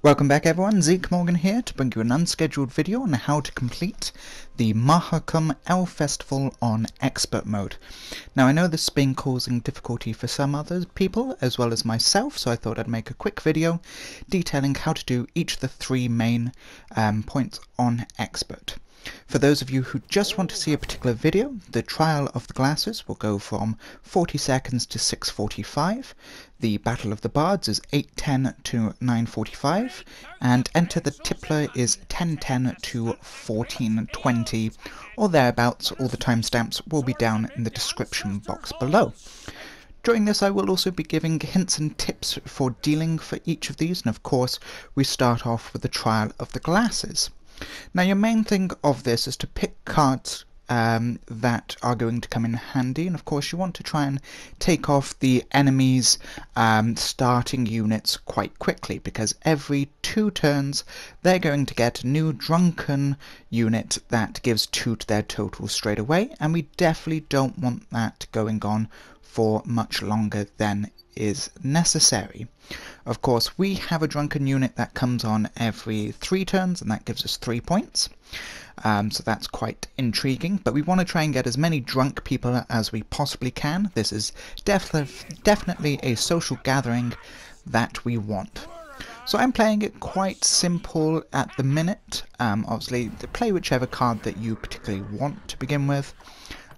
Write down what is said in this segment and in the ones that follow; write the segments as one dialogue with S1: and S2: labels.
S1: Welcome back everyone, Zeke Morgan here to bring you an unscheduled video on how to complete the Mahakum Ale Festival on Expert Mode. Now I know this has been causing difficulty for some other people as well as myself, so I thought I'd make a quick video detailing how to do each of the three main points on Expert. For those of you who just want to see a particular video, the trial of the glasses will go from 40 seconds to 6:45, the Battle of the Bards is 8:10 to 9:45, and Enter the Tippler is 10:10 to 14:20, or thereabouts. All the timestamps will be down in the description box below. During this I will also be giving hints and tips for dealing for each of these, and of course we start off with the trial of the glasses. Now your main thing of this is to pick cards that are going to come in handy, and of course you want to try and take off the enemy's starting units quite quickly, because every 2 turns they're going to get a new drunken unit that gives 2 to their total straight away, and we definitely don't want that going on for much longer than is necessary. Of course we have a drunken unit that comes on every 3 turns, and that gives us 3 points. So that's quite intriguing, but we want to try and get as many drunk people as we possibly can. This is definitely a social gathering that we want. So I'm playing it quite simple at the minute. Obviously play whichever card that you particularly want to begin with.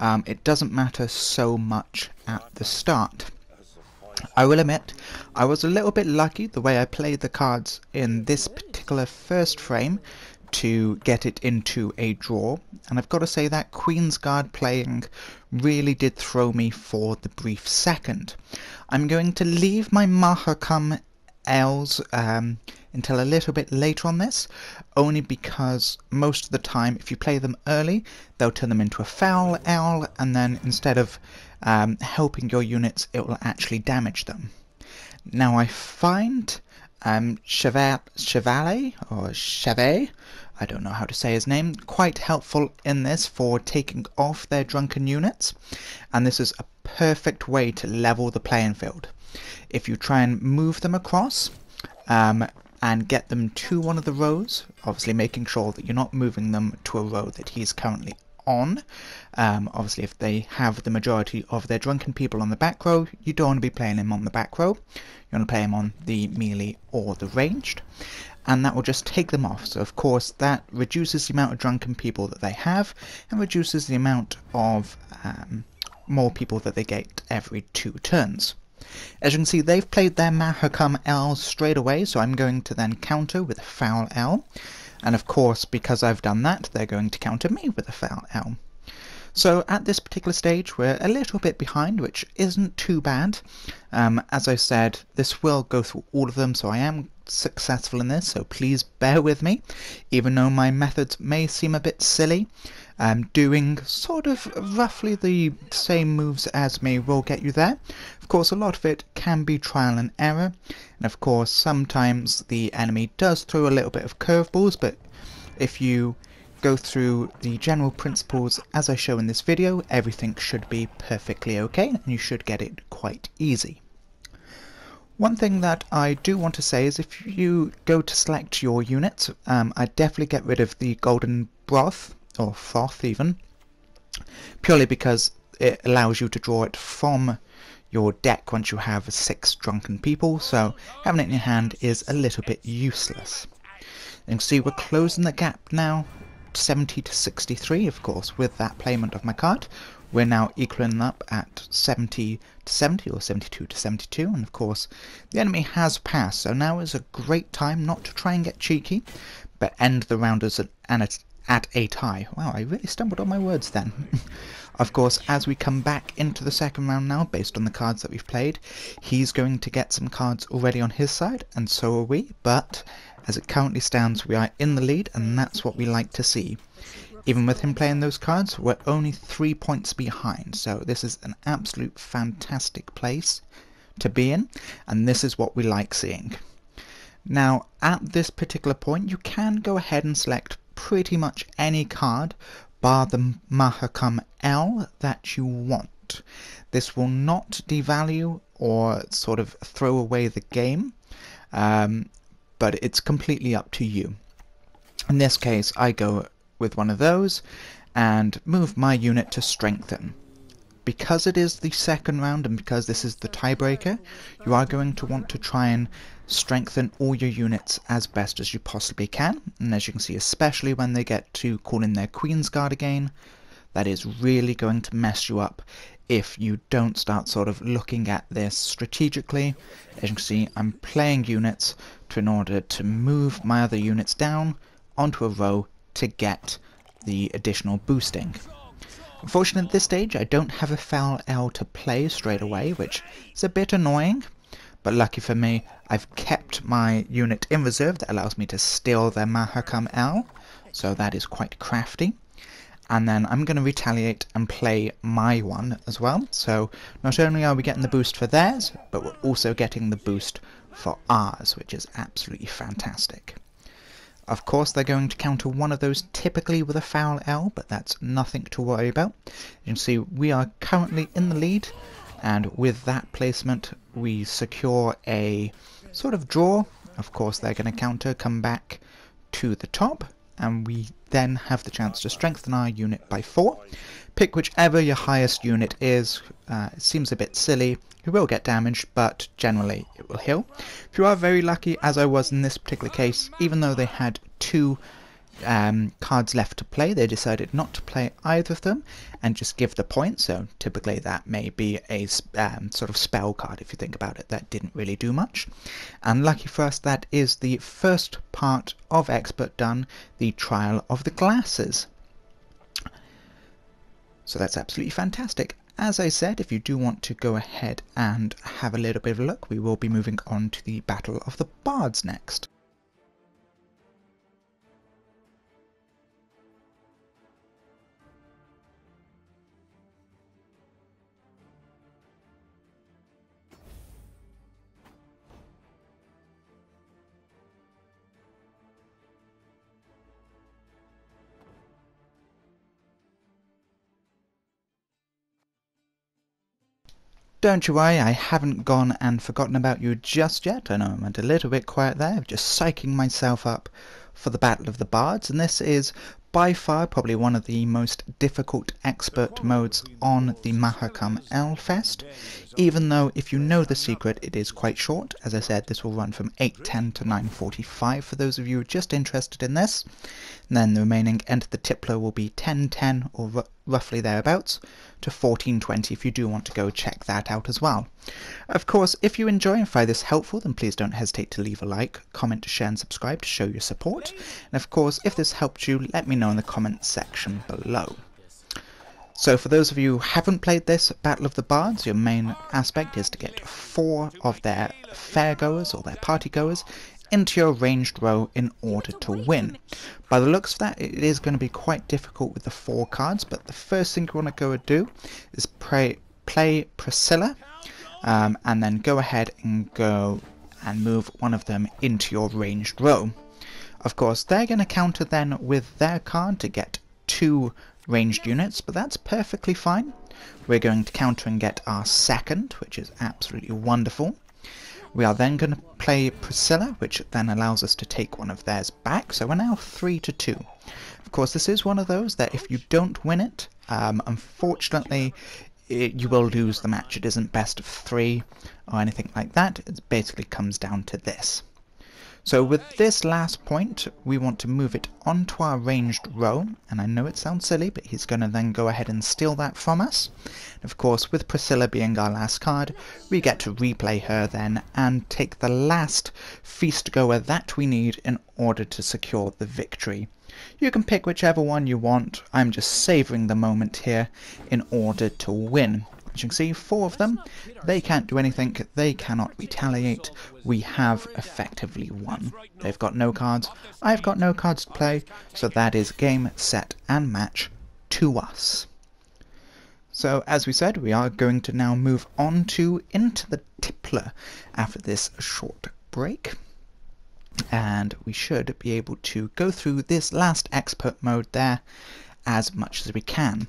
S1: It doesn't matter so much at the start. I will admit, I was a little bit lucky the way I played the cards in this particular first frame to get it into a draw, and I've got to say that Queen's Guard playing really did throw me for the brief second. I'm going to leave my Mahakum Ales until a little bit later on this, only because most of the time if you play them early they'll turn them into a foul ale, and then instead of helping your units it will actually damage them. Now I find Chivay, or Chivay, I don't know how to say his name, quite helpful in this for taking off their drunken units, and this is a perfect way to level the playing field. If you try and move them across and get them to one of the rows, obviously making sure that you're not moving them to a row that he's currently on. Obviously if they have the majority of their drunken people on the back row, you don't want to be playing him on the back row. You want to play him on the melee or the ranged, and that will just take them off. So of course that reduces the amount of drunken people that they have, and reduces the amount of more people that they get every 2 turns. As you can see, they've played their Mahakum Ale straight away, so I'm going to then counter with a foul Ale. And of course, because I've done that, they're going to counter me with a foul Ale. So at this particular stage, we're a little bit behind, which isn't too bad. As I said, this will go through all of them, so I am successful in this, so please bear with me. Even though my methods may seem a bit silly, doing sort of roughly the same moves as me will get you there. Of course, a lot of it can be trial and error, and of course sometimes the enemy does throw a little bit of curveballs, but if you go through the general principles as I show in this video, everything should be perfectly okay, and you should get it quite easy. One thing that I do want to say is if you go to select your units, I'd definitely get rid of the golden broth, or froth even, purely because it allows you to draw it from your deck once you have 6 drunken people, so having it in your hand is a little bit useless. You can see we're closing the gap now, 70 to 63, of course, with that playment of my card. We're now equaling up at 70 to 70, or 72 to 72, and of course the enemy has passed, so now is a great time not to try and get cheeky, but end the round at a tie. Wow, I really stumbled on my words then. Of course, as we come back into the second round now, based on the cards that we've played, he's going to get some cards already on his side, and so are we, but as it currently stands we are in the lead, and that's what we like to see. Even with him playing those cards, we're only 3 points behind, so this is an absolute fantastic place to be in, and this is what we like seeing. Now, at this particular point, you can go ahead and select pretty much any card, bar the Mahakum Ale that you want. This will not devalue or sort of throw away the game, but it's completely up to you. In this case, I go with one of those and move my unit to strengthen. Because it is the second round and because this is the tiebreaker, you are going to want to try and strengthen all your units as best as you possibly can. And as you can see, especially when they get to call in their Queen's Guard again, that is really going to mess you up if you don't start sort of looking at this strategically. As you can see, I'm playing units in order to move my other units down onto a row to get the additional boosting. Unfortunately at this stage I don't have a foul L to play straight away, which is a bit annoying, but lucky for me I've kept my unit in reserve that allows me to steal their Mahakum L, so that is quite crafty. And then I'm going to retaliate and play my one as well, so not only are we getting the boost for theirs, but we're also getting the boost for ours, which is absolutely fantastic. Of course they're going to counter one of those typically with a foul L, but that's nothing to worry about. You can see we are currently in the lead, and with that placement we secure a sort of draw. Of course they're going to counter, come back to the top, and we then have the chance to strengthen our unit by 4. Pick whichever your highest unit is. It seems a bit silly. You will get damaged, but generally it will heal. If you are very lucky, as I was in this particular case, even though they had 2 cards left to play, they decided not to play either of them and just give the point. So typically that may be a sort of spell card if you think about it. That didn't really do much. And lucky for us, that is the first part of Expert done, the Trial of the Glasses. So that's absolutely fantastic. As I said, if you do want to go ahead and have a little bit of a look, we will be moving on to the Battle of the Bards next. Don't you worry, I haven't gone and forgotten about you just yet. I know I went a little bit quiet there, I'm just psyching myself up for the Battle of the Bards, and this is by far probably one of the most difficult expert modes on the Mahakum Ale Fest, even though if you know the secret it is quite short. As I said, this will run from 8:10 to 9:45 for those of you just interested in this, and then the remaining Enter the Tippler will be 10:10 or roughly thereabouts to 14:20 if you do want to go check that out as well. Of course, if you enjoy and find this helpful, then please don't hesitate to leave a like, comment, share and subscribe to show your support. And of course, if this helped you, let me know in the comments section below. So for those of you who haven't played this Battle of the Bards, your main aspect is to get 4 of their fairgoers or their partygoers into your ranged row in order to win. By the looks of that, it is going to be quite difficult with the 4 cards, but the first thing you want to go and do is play Priscilla, and then go ahead and go and move one of them into your ranged row. Of course, they're going to counter then with their card to get 2 ranged units, but that's perfectly fine. We're going to counter and get our second, which is absolutely wonderful. We are then going to play Priscilla, which then allows us to take one of theirs back, so we're now 3-2. Of course, this is one of those that if you don't win it, unfortunately, you will lose the match. It isn't best of 3 or anything like that. It basically comes down to this. So with this last point, we want to move it onto our ranged row, and I know it sounds silly, but he's going to then go ahead and steal that from us. And of course, with Priscilla being our last card, we get to replay her then and take the last feast goer that we need in order to secure the victory. You can pick whichever one you want. I'm just savouring the moment here in order to win. As you can see, 4 of them, they can't do anything, they cannot retaliate, we have effectively won. They've got no cards, I've got no cards to play, so that is game, set and match to us. So as we said, we are going to now move on to Enter the Tippler after this short break. And we should be able to go through this last expert mode there as much as we can.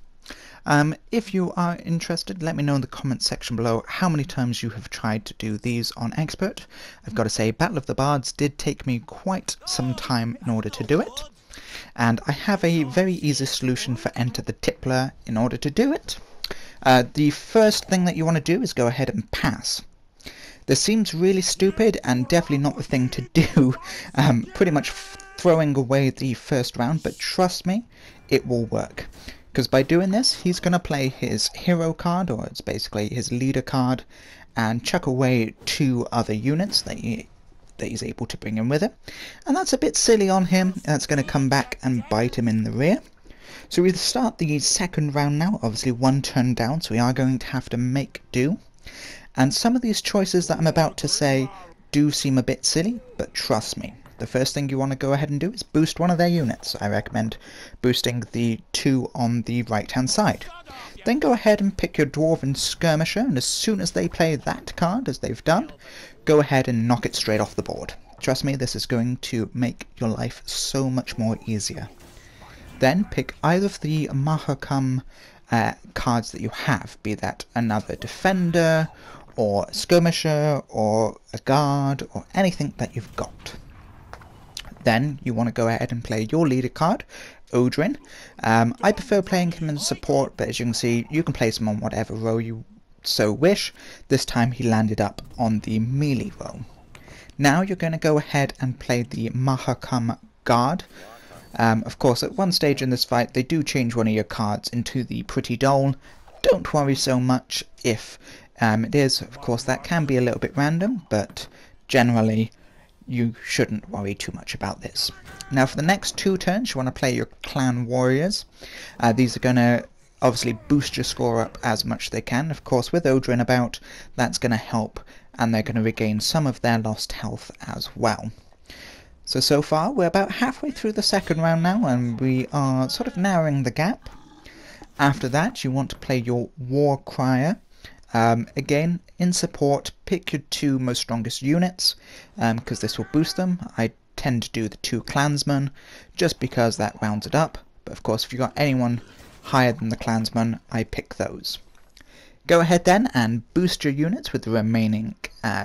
S1: If you are interested, let me know in the comments section below how many times you have tried to do these on Expert. I've got to say, Battle of the Bards did take me quite some time in order to do it, and I have a very easy solution for Enter the Tippler in order to do it. The first thing that you want to do is go ahead and pass. This seems really stupid and definitely not the thing to do, pretty much throwing away the first round, but trust me, it will work. Because by doing this, he's going to play his hero card, or it's basically his leader card, and chuck away 2 other units that he's able to bring in with him. And that's a bit silly on him. That's going to come back and bite him in the rear. So we start the second round now, obviously 1 turn down, so we are going to have to make do. And some of these choices that I'm about to say do seem a bit silly, but trust me. The first thing you want to go ahead and do is boost one of their units. I recommend boosting the 2 on the right hand side. Then go ahead and pick your Dwarven Skirmisher, and as soon as they play that card, as they've done, go ahead and knock it straight off the board. Trust me, this is going to make your life so much more easier. Then pick either of the Mahakum cards that you have, be that another Defender, or a Skirmisher, or a Guard, or anything that you've got. Then you want to go ahead and play your leader card, Odrin. I prefer playing him in support, but as you can see, you can place him on whatever row you so wish. This time he landed up on the melee row. Now you're going to go ahead and play the Mahakum Guard. Of course, at one stage in this fight, they do change one of your cards into the Pretty Doll. Don't worry so much if it is. Of course, that can be a little bit random, but generally you shouldn't worry too much about this. Now for the next 2 turns, you want to play your Clan Warriors. These are going to obviously boost your score up as much as they can. Of course, with Odrin about, that's going to help, and they're going to regain some of their lost health as well. So far, we're about halfway through the second round now, and we are sort of narrowing the gap. After that, you want to play your War Crier. Again, in support, pick your 2 most strongest units, because this will boost them. I tend to do the 2 Clansmen, just because that rounds it up. But of course, if you've got anyone higher than the Clansmen, I pick those. Go ahead then and boost your units with the remaining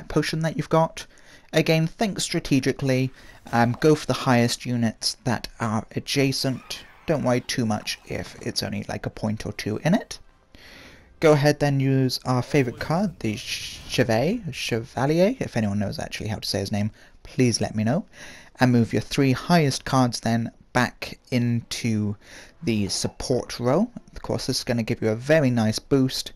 S1: potion that you've got. Again, think strategically, go for the highest units that are adjacent. Don't worry too much if it's only like a point or 2 in it. Go ahead then, use our favourite card, the Chevalier, if anyone knows actually how to say his name, please let me know, and move your 3 highest cards then back into the support row. Of course, this is going to give you a very nice boost,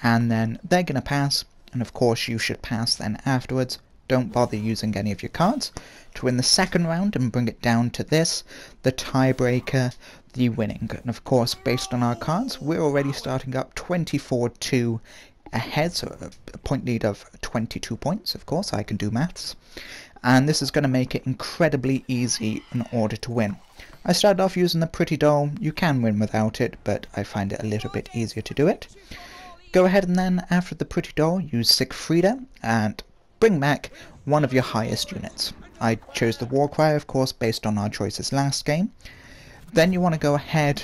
S1: and then they're going to pass, and of course you should pass then afterwards. Don't bother using any of your cards to win the second round and bring it down to this, the tiebreaker, the winning. And of course, based on our cards, we're already starting up 24-2 ahead, so a point lead of 22 points. Of course, I can do maths. And this is going to make it incredibly easy in order to win. I started off using the Pretty Doll. You can win without it, but I find it a little bit easier to do it. Go ahead and then, after the Pretty Doll, use Siegfrieda and bring back one of your highest units. I chose the War Crier, of course, based on our choices last game. Then you want to go ahead,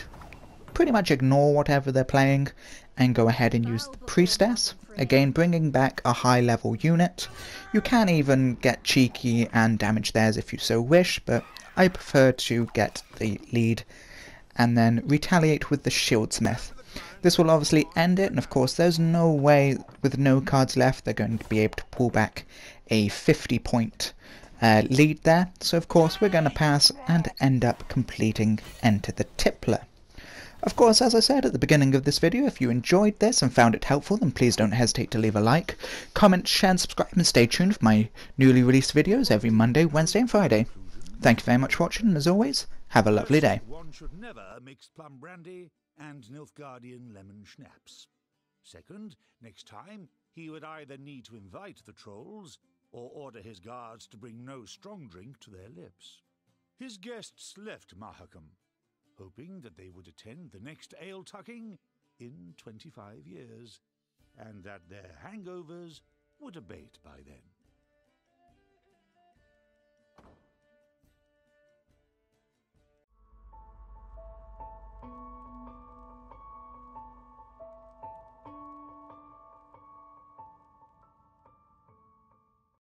S1: pretty much ignore whatever they're playing, and go ahead and use the Priestess. Again, bringing back a high level unit. You can even get cheeky and damage theirs if you so wish, but I prefer to get the lead and then retaliate with the Shieldsmith. This will obviously end it, and of course there's no way, with no cards left, they're going to be able to pull back a 50-point lead there. So of course we're going to pass and end up completing Enter the Tippler. Of course, as I said at the beginning of this video, if you enjoyed this and found it helpful, then please don't hesitate to leave a like, comment, share and subscribe, and stay tuned for my newly released videos every Monday, Wednesday and Friday. Thank you very much for watching, and as always, have a lovely day.
S2: One should never mix plum brandy and Nilfgaardian lemon schnapps. Second, next time, he would either need to invite the trolls or order his guards to bring no strong drink to their lips. His guests left Mahakum, hoping that they would attend the next ale-tucking in 25 years, and that their hangovers would abate by then.